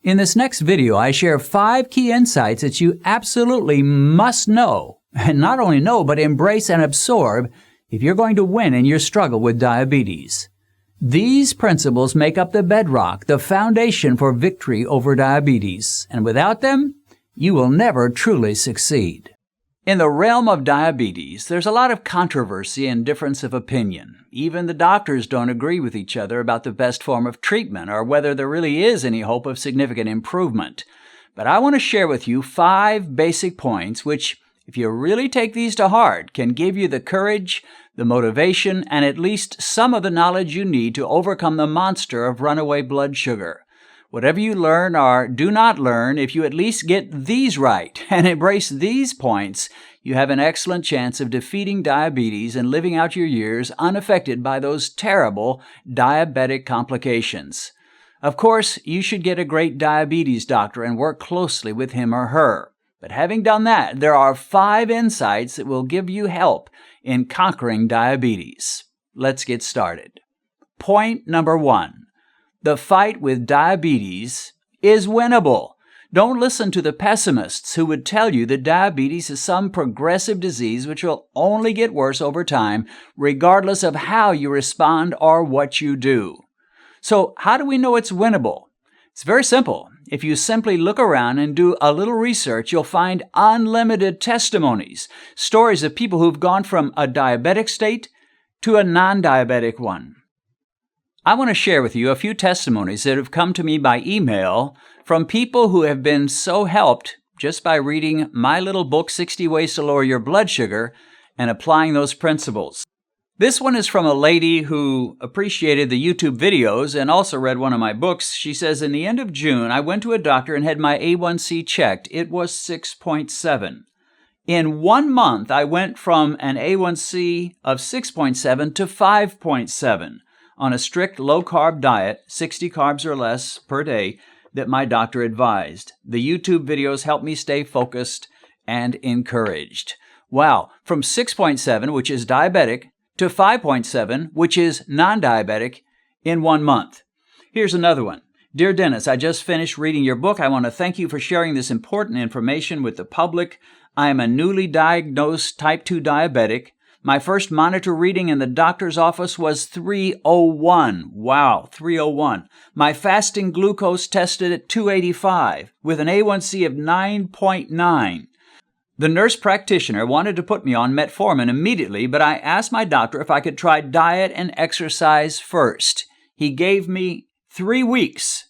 In this next video, I share 5 key insights that you absolutely must know, and not only know, but embrace and absorb if you're going to win in your struggle with diabetes. These principles make up the bedrock, the foundation for victory over diabetes, and without them, you will never truly succeed. In the realm of diabetes, there's a lot of controversy and difference of opinion. Even the doctors don't agree with each other about the best form of treatment or whether there really is any hope of significant improvement. But I want to share with you 5 basic points which, if you really take these to heart, can give you the courage, the motivation, and at least some of the knowledge you need to overcome the monster of runaway blood sugar. Whatever you learn or do not learn, if you at least get these right and embrace these points, you have an excellent chance of defeating diabetes and living out your years unaffected by those terrible diabetic complications. Of course, you should get a great diabetes doctor and work closely with him or her. But having done that, there are 5 insights that will give you help in conquering diabetes. Let's get started. Point number 1. The fight with diabetes is winnable. Don't listen to the pessimists who would tell you that diabetes is some progressive disease which will only get worse over time, regardless of how you respond or what you do. So, how do we know it's winnable? It's very simple. If you simply look around and do a little research, you'll find unlimited testimonies, stories of people who've gone from a diabetic state to a non-diabetic one. I want to share with you a few testimonies that have come to me by email from people who have been so helped just by reading my little book, 60 Ways to Lower Your Blood Sugar, and applying those principles. This one is from a lady who appreciated the YouTube videos and also read one of my books. She says, in the end of June, I went to a doctor and had my A1C checked. It was 6.7. In 1 month, I went from an A1C of 6.7 to 5.7. on a strict low-carb diet, 60 carbs or less per day, that my doctor advised. The YouTube videos helped me stay focused and encouraged. Wow, from 6.7, which is diabetic, to 5.7, which is non-diabetic, in 1 month. Here's another one. Dear Dennis, I just finished reading your book. I want to thank you for sharing this important information with the public. I am a newly diagnosed type 2 diabetic. My first monitor reading in the doctor's office was 301. Wow, 301. My fasting glucose tested at 285 with an A1C of 9.9. The nurse practitioner wanted to put me on metformin immediately, but I asked my doctor if I could try diet and exercise first. He gave me 3 weeks.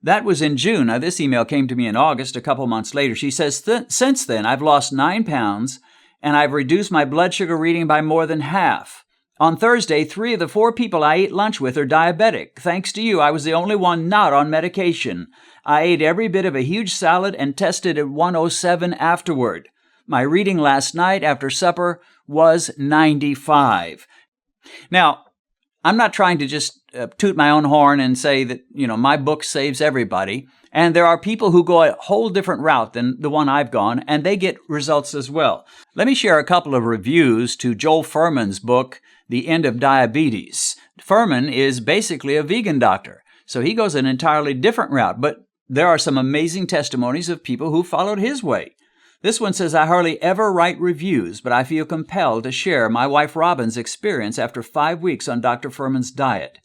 That was in June. Now, this email came to me in August, a couple months later. She says, since then, I've lost 9 pounds, and I've reduced my blood sugar reading by more than half. On Thursday, 3 of the 4 people I ate lunch with are diabetic. Thanks to you, I was the only one not on medication. I ate every bit of a huge salad and tested at 107 afterward. My reading last night after supper was 95. Now, I'm not trying to just toot my own horn and say that, my book saves everybody. And there are people who go a whole different route than the one I've gone, and they get results as well. Let me share a couple of reviews to Joel Fuhrman's book, The End of Diabetes. Fuhrman is basically a vegan doctor, so he goes an entirely different route, but there are some amazing testimonies of people who followed his way. This one says, I hardly ever write reviews, but I feel compelled to share my wife Robin's experience after 5 weeks on Dr. Fuhrman's diet.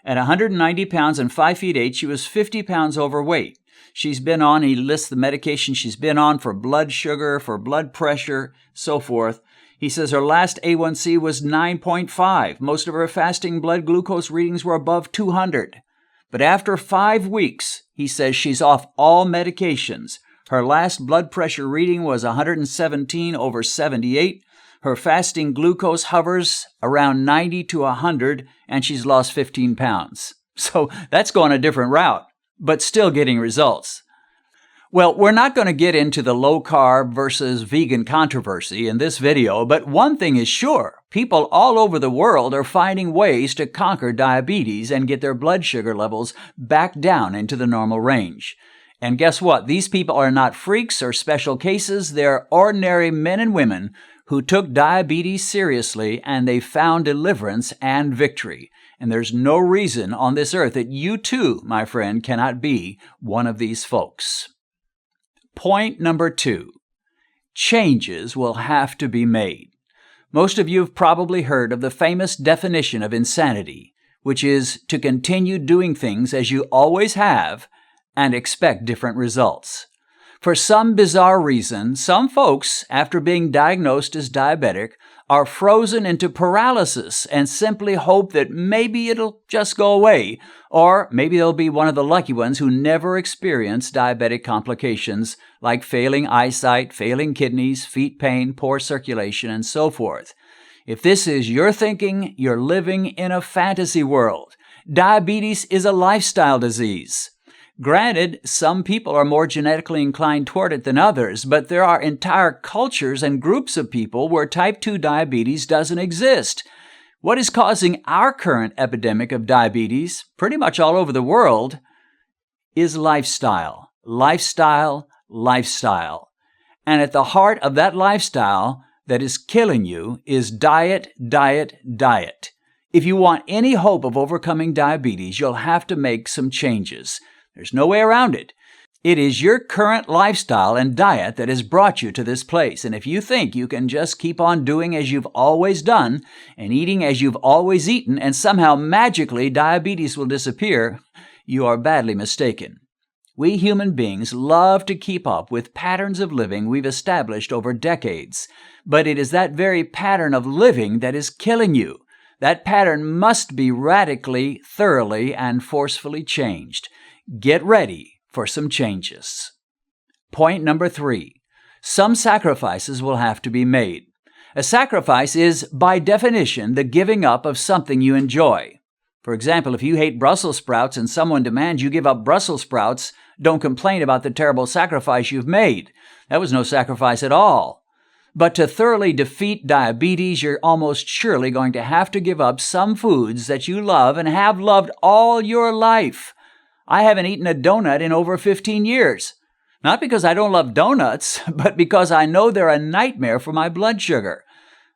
At 190 pounds and 5 feet 8, she was 50 pounds overweight. She's been on, he lists the medication she's been on for blood sugar, for blood pressure, so forth. He says her last A1C was 9.5. Most of her fasting blood glucose readings were above 200. But after 5 weeks, he says she's off all medications. Her last blood pressure reading was 117 over 78. Her fasting glucose hovers around 90 to 100, and she's lost 15 pounds. So that's going a different route, but still getting results. Well, we're not going to get into the low-carb versus vegan controversy in this video, but one thing is sure. People all over the world are finding ways to conquer diabetes and get their blood sugar levels back down into the normal range. And guess what? These people are not freaks or special cases. They're ordinary men and women who took diabetes seriously, and they found deliverance and victory. And there's no reason on this earth that you too, my friend, cannot be one of these folks. Point number 2. Changes will have to be made. Most of you have probably heard of the famous definition of insanity, which is to continue doing things as you always have and expect different results. For some bizarre reason, some folks, after being diagnosed as diabetic, are frozen into paralysis and simply hope that maybe it'll just go away, or maybe they'll be one of the lucky ones who never experience diabetic complications like failing eyesight, failing kidneys, feet pain, poor circulation, and so forth. If this is your thinking, you're living in a fantasy world. Diabetes is a lifestyle disease. Granted, some people are more genetically inclined toward it than others, but there are entire cultures and groups of people where type 2 diabetes doesn't exist. What is causing our current epidemic of diabetes, pretty much all over the world, is lifestyle. Lifestyle, lifestyle. And at the heart of that lifestyle that is killing you is diet, diet, diet. If you want any hope of overcoming diabetes, you'll have to make some changes. There's no way around it. It is your current lifestyle and diet that has brought you to this place. And if you think you can just keep on doing as you've always done and eating as you've always eaten and somehow magically diabetes will disappear, you are badly mistaken. We human beings love to keep up with patterns of living we've established over decades. But it is that very pattern of living that is killing you. That pattern must be radically, thoroughly, and forcefully changed. Get ready for some changes. Point number 3. Some sacrifices will have to be made. A sacrifice is, by definition, the giving up of something you enjoy. For example, if you hate Brussels sprouts and someone demands you give up Brussels sprouts, don't complain about the terrible sacrifice you've made. That was no sacrifice at all. But to thoroughly defeat diabetes, you're almost surely going to have to give up some foods that you love and have loved all your life. I haven't eaten a donut in over 15 years. Not because I don't love donuts, but because I know they're a nightmare for my blood sugar.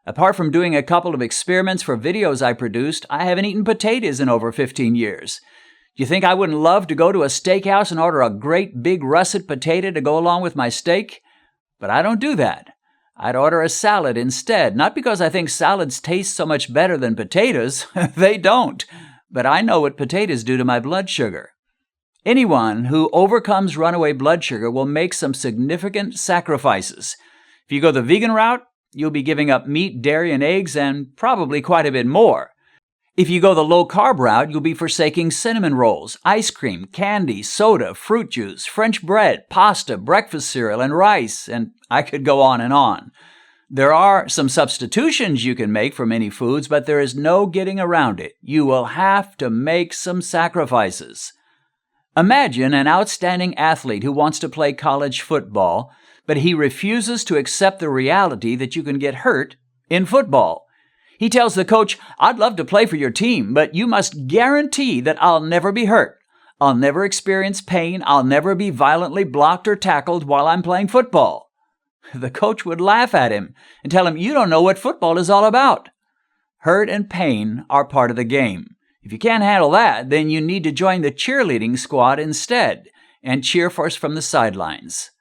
Apart from doing a couple of experiments for videos I produced, I haven't eaten potatoes in over 15 years. Do you think I wouldn't love to go to a steakhouse and order a great big russet potato to go along with my steak? But I don't do that. I'd order a salad instead, not because I think salads taste so much better than potatoes. They don't. But I know what potatoes do to my blood sugar. Anyone who overcomes runaway blood sugar will make some significant sacrifices. If you go the vegan route, you'll be giving up meat, dairy, and eggs, and probably quite a bit more. If you go the low-carb route, you'll be forsaking cinnamon rolls, ice cream, candy, soda, fruit juice, French bread, pasta, breakfast cereal, and rice, and I could go on and on. There are some substitutions you can make for many foods, but there is no getting around it. You will have to make some sacrifices. Imagine an outstanding athlete who wants to play college football, but he refuses to accept the reality that you can get hurt in football. He tells the coach, "I'd love to play for your team, but you must guarantee that I'll never be hurt. I'll never experience pain. I'll never be violently blocked or tackled while I'm playing football." The coach would laugh at him and tell him, "You don't know what football is all about." Hurt and pain are part of the game. If you can't handle that, then you need to join the cheerleading squad instead and cheer for us from the sidelines.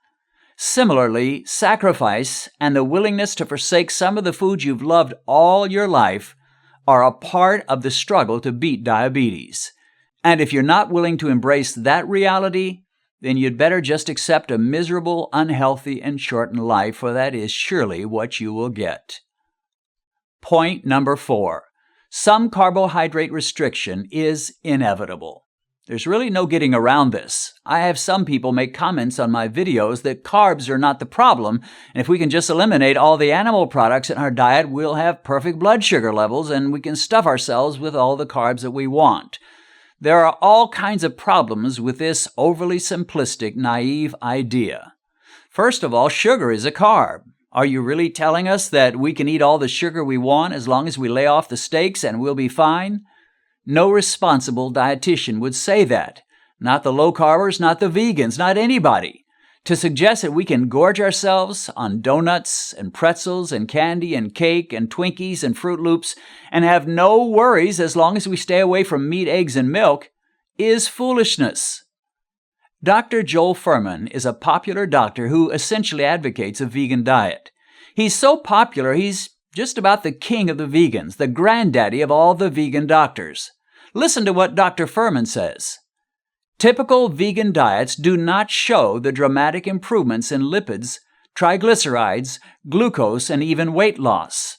Similarly, sacrifice and the willingness to forsake some of the foods you've loved all your life are a part of the struggle to beat diabetes. And if you're not willing to embrace that reality, then you'd better just accept a miserable, unhealthy, and shortened life, for that is surely what you will get. Point number 4. Some carbohydrate restriction is inevitable. There's really no getting around this. I have some people make comments on my videos that carbs are not the problem, and if we can just eliminate all the animal products in our diet, we'll have perfect blood sugar levels and we can stuff ourselves with all the carbs that we want. There are all kinds of problems with this overly simplistic, naive idea. First of all, sugar is a carb. Are you really telling us that we can eat all the sugar we want as long as we lay off the steaks and we'll be fine? No responsible dietitian would say that. Not the low-carbers, not the vegans, not anybody. To suggest that we can gorge ourselves on donuts and pretzels and candy and cake and Twinkies and Fruit Loops and have no worries as long as we stay away from meat, eggs, and milk is foolishness. Dr. Joel Fuhrman is a popular doctor who essentially advocates a vegan diet. He's so popular, he's just about the king of the vegans, the granddaddy of all the vegan doctors. Listen to what Dr. Fuhrman says. Typical vegan diets do not show the dramatic improvements in lipids, triglycerides, glucose, and even weight loss.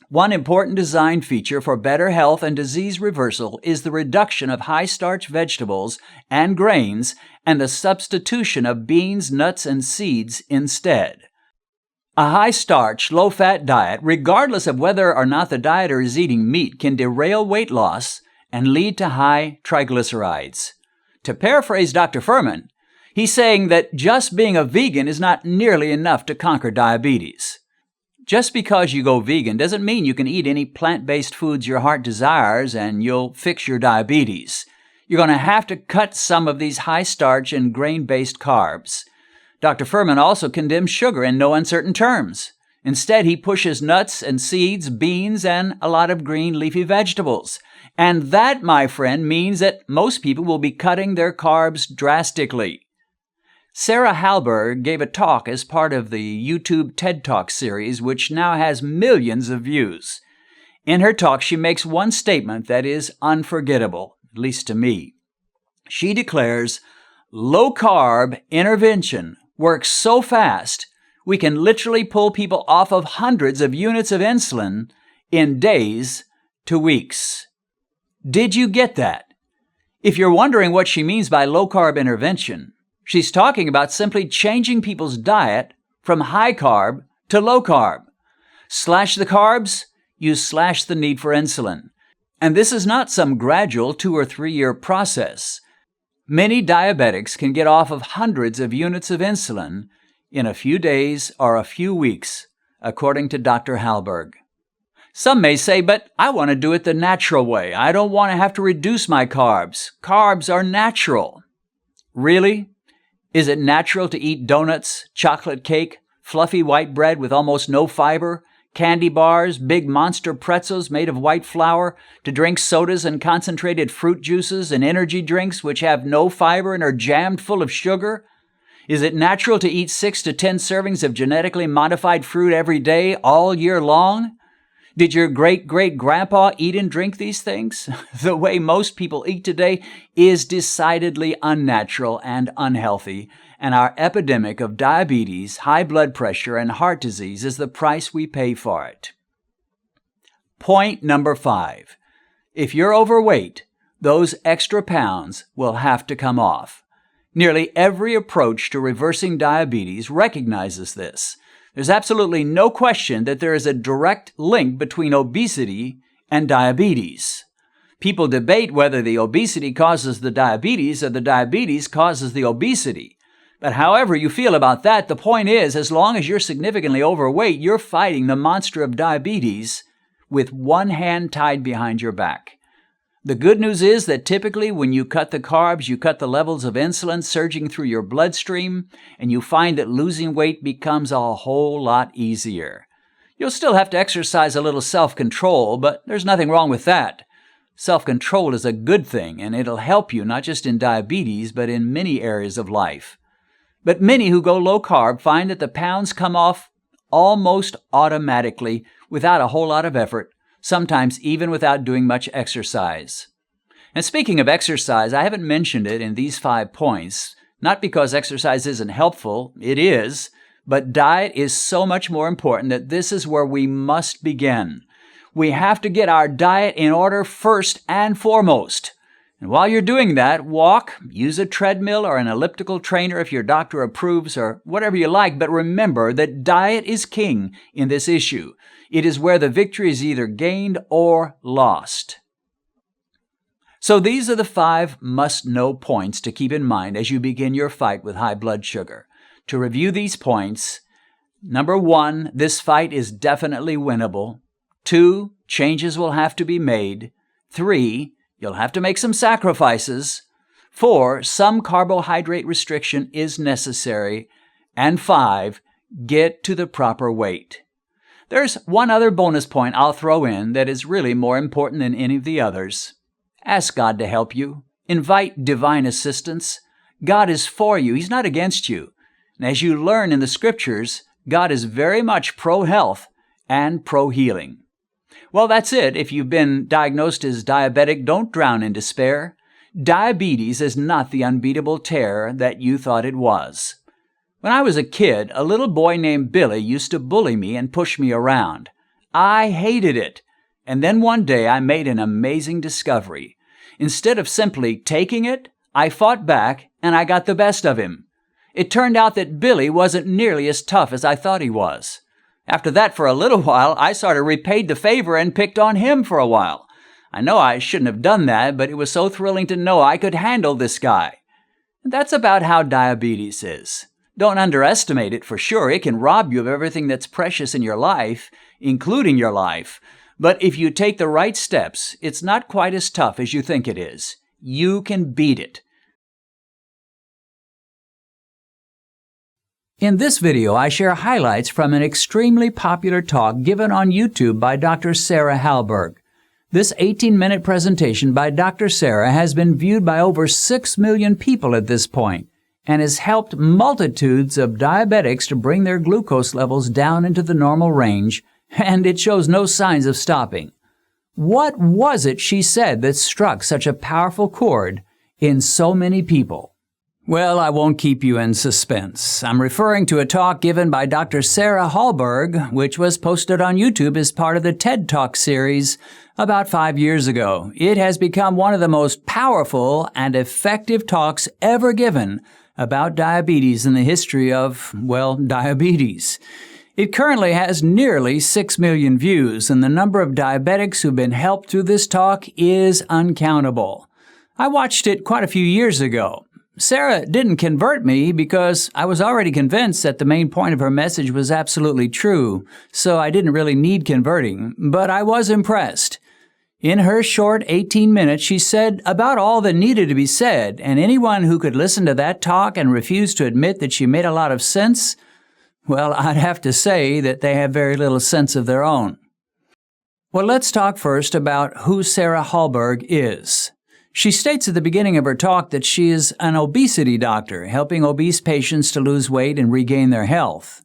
One important design feature for better health and disease reversal is the reduction of high-starch vegetables and grains and the substitution of beans, nuts, and seeds instead. A high-starch, low-fat diet, regardless of whether or not the dieter is eating meat, can derail weight loss and lead to high triglycerides. To paraphrase Dr. Fuhrman, he's saying that just being a vegan is not nearly enough to conquer diabetes. Just because you go vegan doesn't mean you can eat any plant-based foods your heart desires and you'll fix your diabetes. You're going to have to cut some of these high-starch and grain-based carbs. Dr. Fuhrman also condemns sugar in no uncertain terms. Instead, he pushes nuts and seeds, beans, and a lot of green leafy vegetables. And that, my friend, means that most people will be cutting their carbs drastically. Sarah Halberg gave a talk as part of the YouTube TED Talk series, which now has millions of views. In her talk, she makes one statement that is unforgettable, at least to me. She declares, low-carb intervention works so fast, we can literally pull people off of hundreds of units of insulin in days to weeks. Did you get that? If you're wondering what she means by low-carb intervention, she's talking about simply changing people's diet from high-carb to low-carb. Slash the carbs, you slash the need for insulin. And this is not some gradual 2 or 3 year process. Many diabetics can get off of hundreds of units of insulin in a few days or a few weeks, according to Dr. Halberg. Some may say, but I want to do it the natural way. I don't want to have to reduce my carbs. Carbs are natural. Really? Is it natural to eat donuts, chocolate cake, fluffy white bread with almost no fiber, candy bars, big monster pretzels made of white flour, to drink sodas and concentrated fruit juices and energy drinks which have no fiber and are jammed full of sugar? Is it natural to eat 6 to 10 servings of genetically modified fruit every day, all year long? Did your great-great-grandpa eat and drink these things? The way most people eat today is decidedly unnatural and unhealthy, and our epidemic of diabetes, high blood pressure, and heart disease is the price we pay for it. Point number 5. If you're overweight, those extra pounds will have to come off. Nearly every approach to reversing diabetes recognizes this. There's absolutely no question that there is a direct link between obesity and diabetes. People debate whether the obesity causes the diabetes or the diabetes causes the obesity. But however you feel about that, the point is, as long as you're significantly overweight, you're fighting the monster of diabetes with one hand tied behind your back. The good news is that typically when you cut the carbs, you cut the levels of insulin surging through your bloodstream, and you find that losing weight becomes a whole lot easier. You'll still have to exercise a little self-control, but there's nothing wrong with that. Self-control is a good thing, and it'll help you not just in diabetes, but in many areas of life. But many who go low-carb find that the pounds come off almost automatically without a whole lot of effort, sometimes even without doing much exercise. And speaking of exercise, I haven't mentioned it in these 5 points, not because exercise isn't helpful, it is, but diet is so much more important that this is where we must begin. We have to get our diet in order first and foremost. And while you're doing that, walk, use a treadmill or an elliptical trainer if your doctor approves, or whatever you like, but remember that diet is king in this issue. It is where the victory is either gained or lost. So these are the 5 must-know points to keep in mind as you begin your fight with high blood sugar. To review these points, number 1, this fight is definitely winnable. 2, changes will have to be made. 3, you'll have to make some sacrifices. 4, some carbohydrate restriction is necessary. And 5, get to the proper weight. There's one other bonus point I'll throw in that is really more important than any of the others. Ask God to help you. Invite divine assistance. God is for you. He's not against you. And as you learn in the Scriptures, God is very much pro-health and pro-healing. Well, that's it. If you've been diagnosed as diabetic, don't drown in despair. Diabetes is not the unbeatable terror that you thought it was. When I was a kid, a little boy named Billy used to bully me and push me around. I hated it. And then one day I made an amazing discovery. Instead of simply taking it, I fought back and I got the best of him. It turned out that Billy wasn't nearly as tough as I thought he was. After that, for a little while, I sort of repaid the favor and picked on him for a while. I know I shouldn't have done that, but it was so thrilling to know I could handle this guy. That's about how diabetes is. Don't underestimate it for sure. It can rob you of everything that's precious in your life, including your life. But if you take the right steps, it's not quite as tough as you think it is. You can beat it. In this video, I share highlights from an extremely popular talk given on YouTube by Dr. Sarah Hallberg. This 18-minute presentation by Dr. Sarah has been viewed by over 6 million people at this point and has helped multitudes of diabetics to bring their glucose levels down into the normal range, and it shows no signs of stopping. What was it she said that struck such a powerful chord in so many people? Well, I won't keep you in suspense. I'm referring to a talk given by Dr. Sarah Hallberg, which was posted on YouTube as part of the TED Talk series about 5 years ago. It has become one of the most powerful and effective talks ever given about diabetes in the history of, well, diabetes. It currently has nearly 6 million views, and the number of diabetics who've been helped through this talk is uncountable. I watched it quite a few years ago. Sarah didn't convert me because I was already convinced that the main point of her message was absolutely true, so I didn't really need converting, but I was impressed. In her short 18 minutes, she said about all that needed to be said, and anyone who could listen to that talk and refuse to admit that she made a lot of sense, well, I'd have to say that they have very little sense of their own. Well, let's talk first about who Sarah Hallberg is. She states at the beginning of her talk that she is an obesity doctor, helping obese patients to lose weight and regain their health.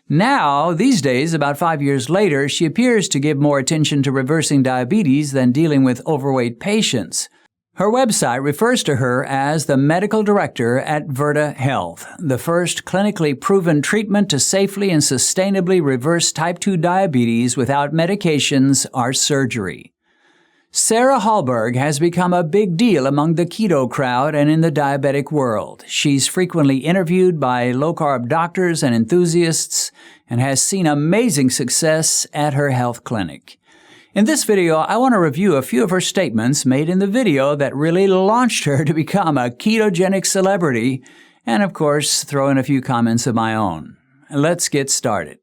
Now, these days, about 5 years later, she appears to give more attention to reversing diabetes than dealing with overweight patients. Her website refers to her as the medical director at Virta Health, the first clinically proven treatment to safely and sustainably reverse type 2 diabetes without medications or surgery. Sarah Hallberg has become a big deal among the keto crowd and in the diabetic world. She's frequently interviewed by low-carb doctors and enthusiasts and has seen amazing success at her health clinic. In this video, I want to review a few of her statements made in the video that really launched her to become a ketogenic celebrity, and of course, throw in a few comments of my own. Let's get started.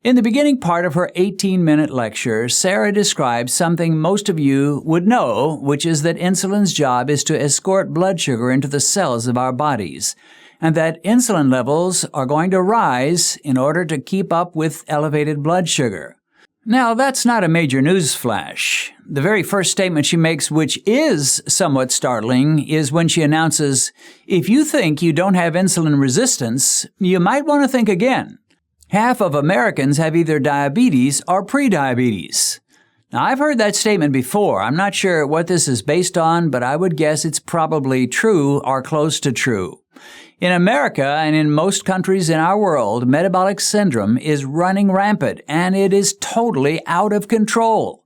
In the beginning part of her 18-minute lecture, Sarah describes something most of you would know, which is that insulin's job is to escort blood sugar into the cells of our bodies, and that insulin levels are going to rise in order to keep up with elevated blood sugar. Now, that's not a major news flash. The very first statement she makes, which is somewhat startling, is when she announces, if you think you don't have insulin resistance, you might want to think again. Half of Americans have either diabetes or prediabetes. Now, I've heard that statement before. I'm not sure what this is based on, but I would guess it's probably true or close to true. In America and in most countries in our world, metabolic syndrome is running rampant, and it is totally out of control.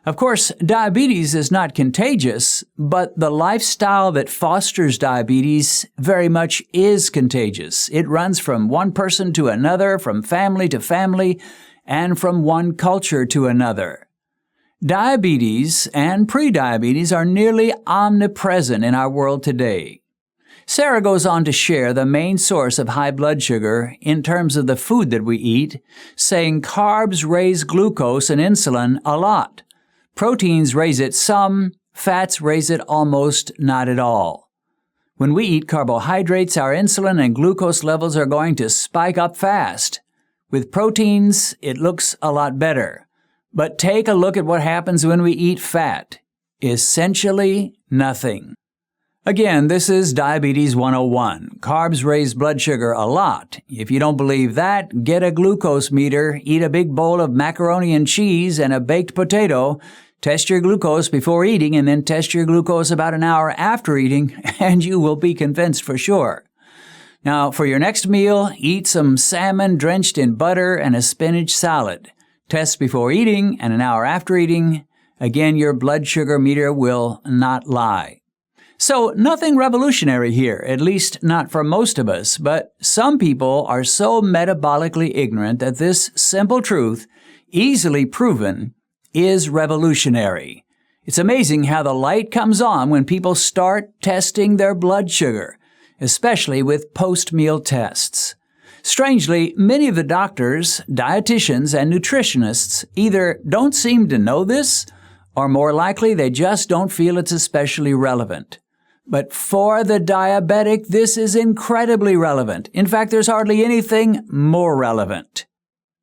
Of course, diabetes is not contagious, but the lifestyle that fosters diabetes very much is contagious. It runs from one person to another, from family to family, and from one culture to another. Diabetes and prediabetes are nearly omnipresent in our world today. Sarah goes on to share the main source of high blood sugar in terms of the food that we eat, saying carbs raise glucose and insulin a lot. Proteins raise it some, fats raise it almost not at all. When we eat carbohydrates, our insulin and glucose levels are going to spike up fast. With proteins, it looks a lot better. But take a look at what happens when we eat fat. Essentially nothing. Again, this is Diabetes 101. Carbs raise blood sugar a lot. If you don't believe that, get a glucose meter, eat a big bowl of macaroni and cheese and a baked potato, test your glucose before eating, and then test your glucose about an hour after eating, and you will be convinced for sure. Now, for your next meal, eat some salmon drenched in butter and a spinach salad. Test before eating and an hour after eating. Again, your blood sugar meter will not lie. So nothing revolutionary here, at least not for most of us, but some people are so metabolically ignorant that this simple truth, easily proven, is revolutionary. It's amazing how the light comes on when people start testing their blood sugar, especially with post-meal tests. Strangely, many of the doctors, dietitians, and nutritionists either don't seem to know this, or more likely they just don't feel it's especially relevant. But for the diabetic, this is incredibly relevant. In fact, there's hardly anything more relevant.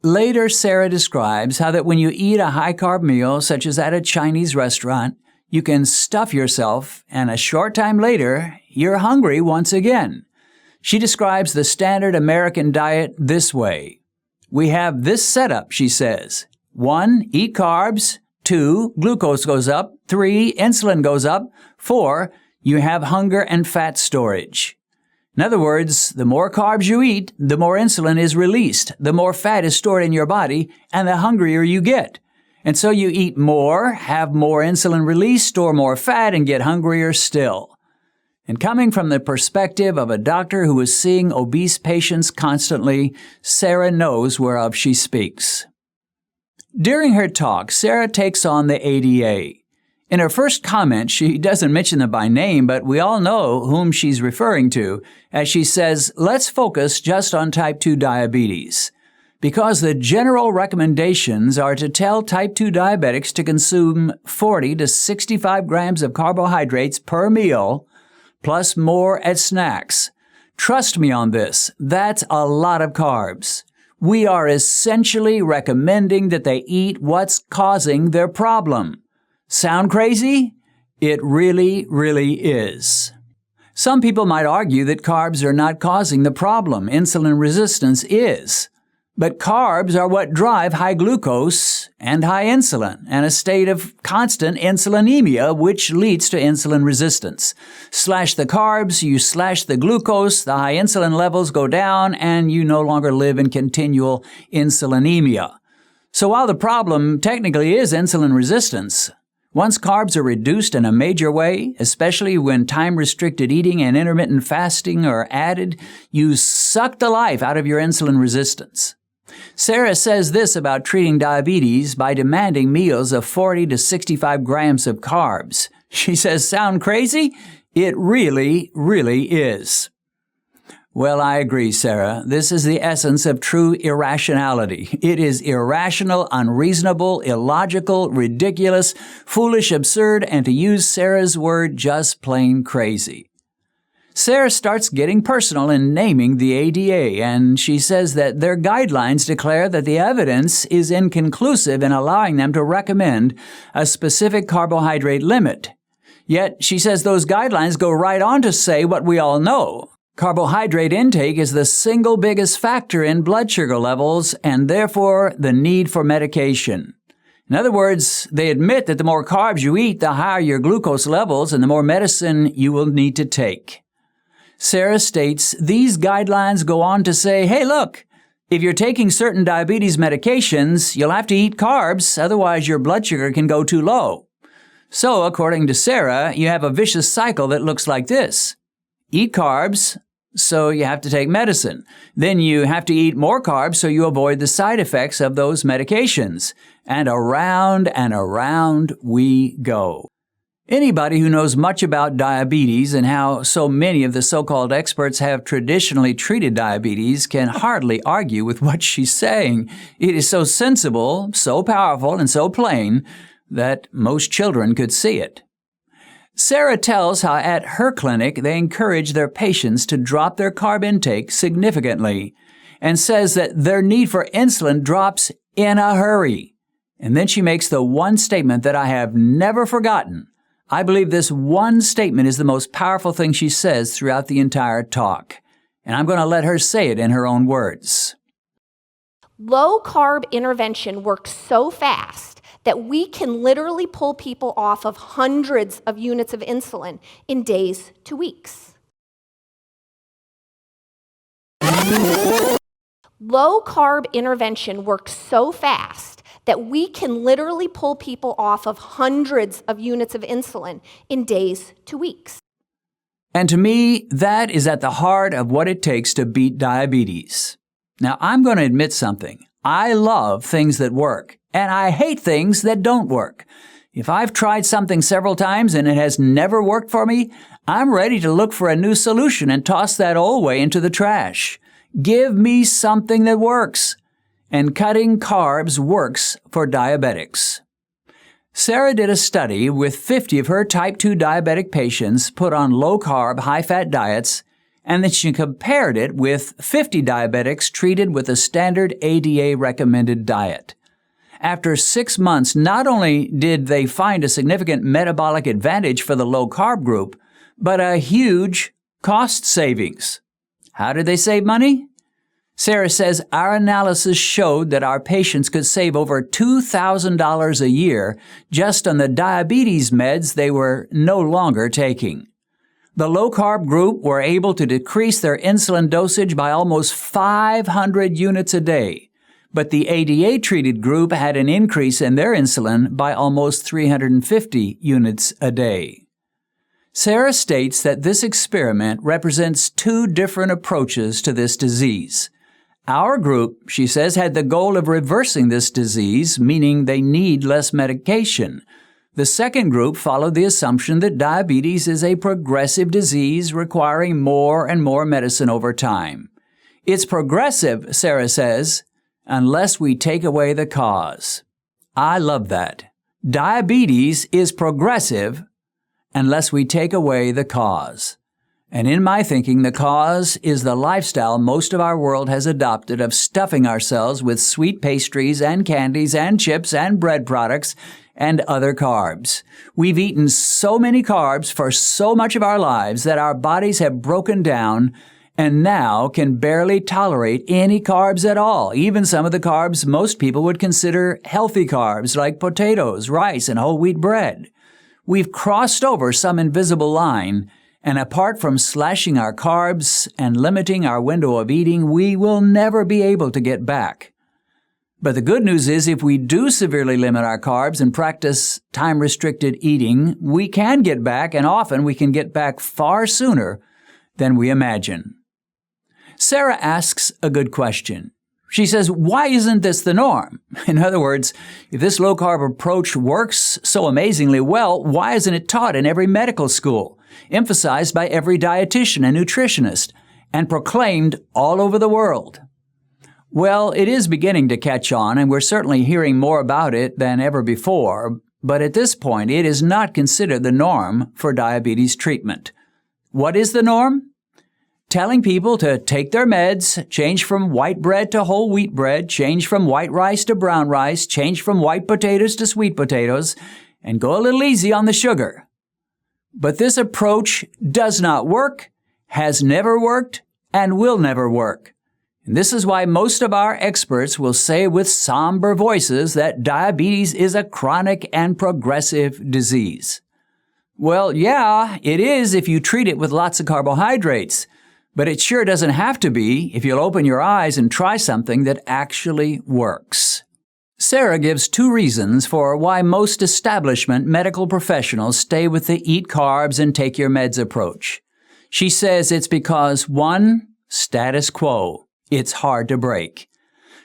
Later, Sarah describes how that when you eat a high-carb meal, such as at a Chinese restaurant, you can stuff yourself, and a short time later, you're hungry once again. She describes the standard American diet this way. We have this setup, she says. 1, eat carbs. 2, glucose goes up. 3, insulin goes up. 4, you have hunger and fat storage. In other words, the more carbs you eat, the more insulin is released, the more fat is stored in your body, and the hungrier you get. And so you eat more, have more insulin released, store more fat, and get hungrier still. And coming from the perspective of a doctor who is seeing obese patients constantly, Sarah knows whereof she speaks. During her talk, Sarah takes on the ADA. In her first comment, she doesn't mention them by name, but we all know whom she's referring to, as she says, let's focus just on type 2 diabetes. Because the general recommendations are to tell type 2 diabetics to consume 40 to 65 grams of carbohydrates per meal, plus more at snacks. Trust me on this, that's a lot of carbs. We are essentially recommending that they eat what's causing their problem. Sound crazy? It really, really is. Some people might argue that carbs are not causing the problem. Insulin resistance is. But carbs are what drive high glucose and high insulin, and a state of constant insulinemia, which leads to insulin resistance. Slash the carbs, you slash the glucose, the high insulin levels go down, and you no longer live in continual insulinemia. So while the problem technically is insulin resistance, once carbs are reduced in a major way, especially when time-restricted eating and intermittent fasting are added, you suck the life out of your insulin resistance. Sarah says this about treating diabetes by demanding meals of 40 to 65 grams of carbs. She says, sound crazy? It really, really is. Well, I agree, Sarah. This is the essence of true irrationality. It is irrational, unreasonable, illogical, ridiculous, foolish, absurd, and to use Sarah's word, just plain crazy. Sarah starts getting personal in naming the ADA, and she says that their guidelines declare that the evidence is inconclusive in allowing them to recommend a specific carbohydrate limit. Yet, she says those guidelines go right on to say what we all know. Carbohydrate intake is the single biggest factor in blood sugar levels and therefore the need for medication. In other words, they admit that the more carbs you eat, the higher your glucose levels and the more medicine you will need to take. Sarah states these guidelines go on to say, hey, look, if you're taking certain diabetes medications, you'll have to eat carbs, otherwise your blood sugar can go too low. So, according to Sarah, you have a vicious cycle that looks like this. Eat carbs, so you have to take medicine. Then you have to eat more carbs so you avoid the side effects of those medications. And around we go. Anybody who knows much about diabetes and how so many of the so-called experts have traditionally treated diabetes can hardly argue with what she's saying. It is so sensible, so powerful, and so plain that most children could see it. Sarah tells how at her clinic they encourage their patients to drop their carb intake significantly and says that their need for insulin drops in a hurry. And then she makes the one statement that I have never forgotten. I believe this one statement is the most powerful thing she says throughout the entire talk. And I'm going to let her say it in her own words. Low-carb intervention works so fast that we can literally pull people off of hundreds of units of insulin in days to weeks. Low-carb intervention works so fast that we can literally pull people off of hundreds of units of insulin in days to weeks. And to me, that is at the heart of what it takes to beat diabetes. Now, I'm going to admit something. I love things that work, and I hate things that don't work. If I've tried something several times and it has never worked for me, I'm ready to look for a new solution and toss that old way into the trash. Give me something that works. And cutting carbs works for diabetics. Sarah did a study with 50 of her type 2 diabetic patients put on low-carb, high-fat diets, and then she compared it with 50 diabetics treated with a standard ADA-recommended diet. After 6 months, not only did they find a significant metabolic advantage for the low-carb group, but a huge cost savings. How did they save money? Sarah says, our analysis showed that our patients could save over $2,000 a year just on the diabetes meds they were no longer taking. The low-carb group were able to decrease their insulin dosage by almost 500 units a day, but the ADA-treated group had an increase in their insulin by almost 350 units a day. Sarah states that this experiment represents two different approaches to this disease. Our group, she says, had the goal of reversing this disease, meaning they need less medication. The second group followed the assumption that diabetes is a progressive disease requiring more and more medicine over time. It's progressive, Sarah says, unless we take away the cause. I love that. Diabetes is progressive unless we take away the cause. And in my thinking, the cause is the lifestyle most of our world has adopted of stuffing ourselves with sweet pastries and candies and chips and bread products and other carbs. We've eaten so many carbs for so much of our lives that our bodies have broken down and now can barely tolerate any carbs at all, even some of the carbs most people would consider healthy carbs like potatoes, rice, and whole wheat bread. We've crossed over some invisible line, and apart from slashing our carbs and limiting our window of eating, we will never be able to get back. But the good news is if we do severely limit our carbs and practice time-restricted eating, we can get back, and often we can get back far sooner than we imagine. Sarah asks a good question. She says, why isn't this the norm? In other words, if this low-carb approach works so amazingly well, why isn't it taught in every medical school, emphasized by every dietitian and nutritionist, and proclaimed all over the world? Well, it is beginning to catch on, and we're certainly hearing more about it than ever before, but at this point, it is not considered the norm for diabetes treatment. What is the norm? Telling people to take their meds, change from white bread to whole wheat bread, change from white rice to brown rice, change from white potatoes to sweet potatoes, and go a little easy on the sugar. But this approach does not work, has never worked, and will never work. And this is why most of our experts will say with somber voices that diabetes is a chronic and progressive disease. Well, yeah, it is if you treat it with lots of carbohydrates. But it sure doesn't have to be if you'll open your eyes and try something that actually works. Sarah gives two reasons for why most establishment medical professionals stay with the eat carbs and take your meds approach. She says it's because, one, status quo. It's hard to break.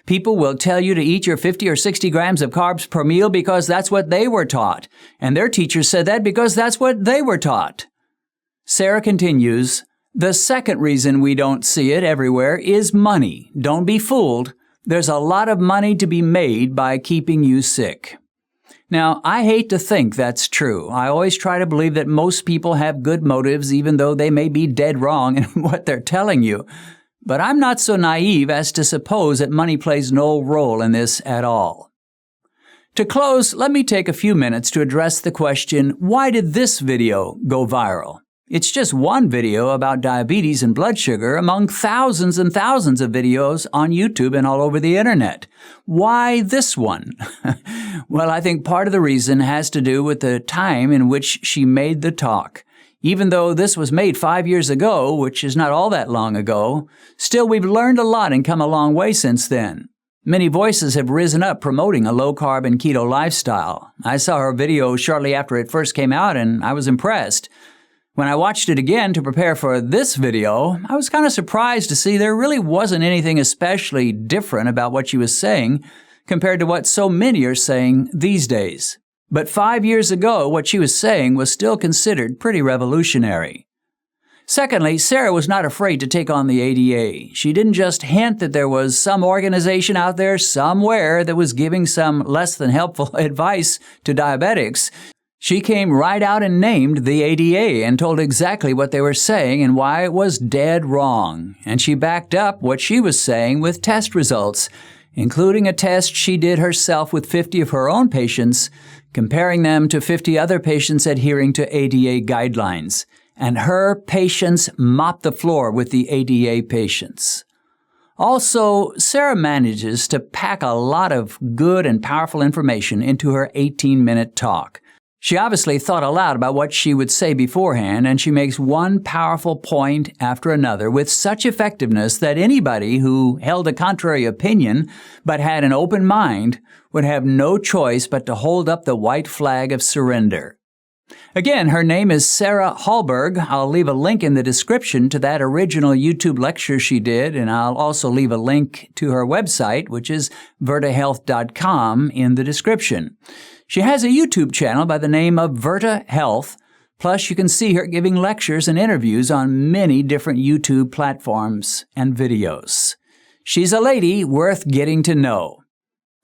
People will tell you to eat your 50 or 60 grams of carbs per meal because that's what they were taught, and their teachers said that because that's what they were taught. Sarah continues, the second reason we don't see it everywhere is money. Don't be fooled. There's a lot of money to be made by keeping you sick. Now, I hate to think that's true. I always try to believe that most people have good motives, even though they may be dead wrong in what they're telling you. But I'm not so naive as to suppose that money plays no role in this at all. To close, let me take a few minutes to address the question, why did this video go viral? It's just one video about diabetes and blood sugar among thousands and thousands of videos on YouTube and all over the internet. Why this one? Well, I think part of the reason has to do with the time in which she made the talk. Even though this was made 5 years ago, which is not all that long ago, still we've learned a lot and come a long way since then. Many voices have risen up promoting a low-carb and keto lifestyle. I saw her video shortly after it first came out and I was impressed. When I watched it again to prepare for this video, I was kind of surprised to see there really wasn't anything especially different about what she was saying compared to what so many are saying these days. But 5 years ago, what she was saying was still considered pretty revolutionary. Secondly, Sarah was not afraid to take on the ADA. She didn't just hint that there was some organization out there somewhere that was giving some less than helpful advice to diabetics. She came right out and named the ADA and told exactly what they were saying and why it was dead wrong. And she backed up what she was saying with test results, including a test she did herself with 50 of her own patients, comparing them to 50 other patients adhering to ADA guidelines. And her patients mopped the floor with the ADA patients. Also, Sarah manages to pack a lot of good and powerful information into her 18-minute talk. She obviously thought aloud about what she would say beforehand, and she makes one powerful point after another with such effectiveness that anybody who held a contrary opinion but had an open mind would have no choice but to hold up the white flag of surrender. Again, her name is Sarah Hallberg. I'll leave a link in the description to that original YouTube lecture she did, and I'll also leave a link to her website, which is vertahealth.com, in the description. She has a YouTube channel by the name of Verta Health, plus you can see her giving lectures and interviews on many different YouTube platforms and videos. She's a lady worth getting to know.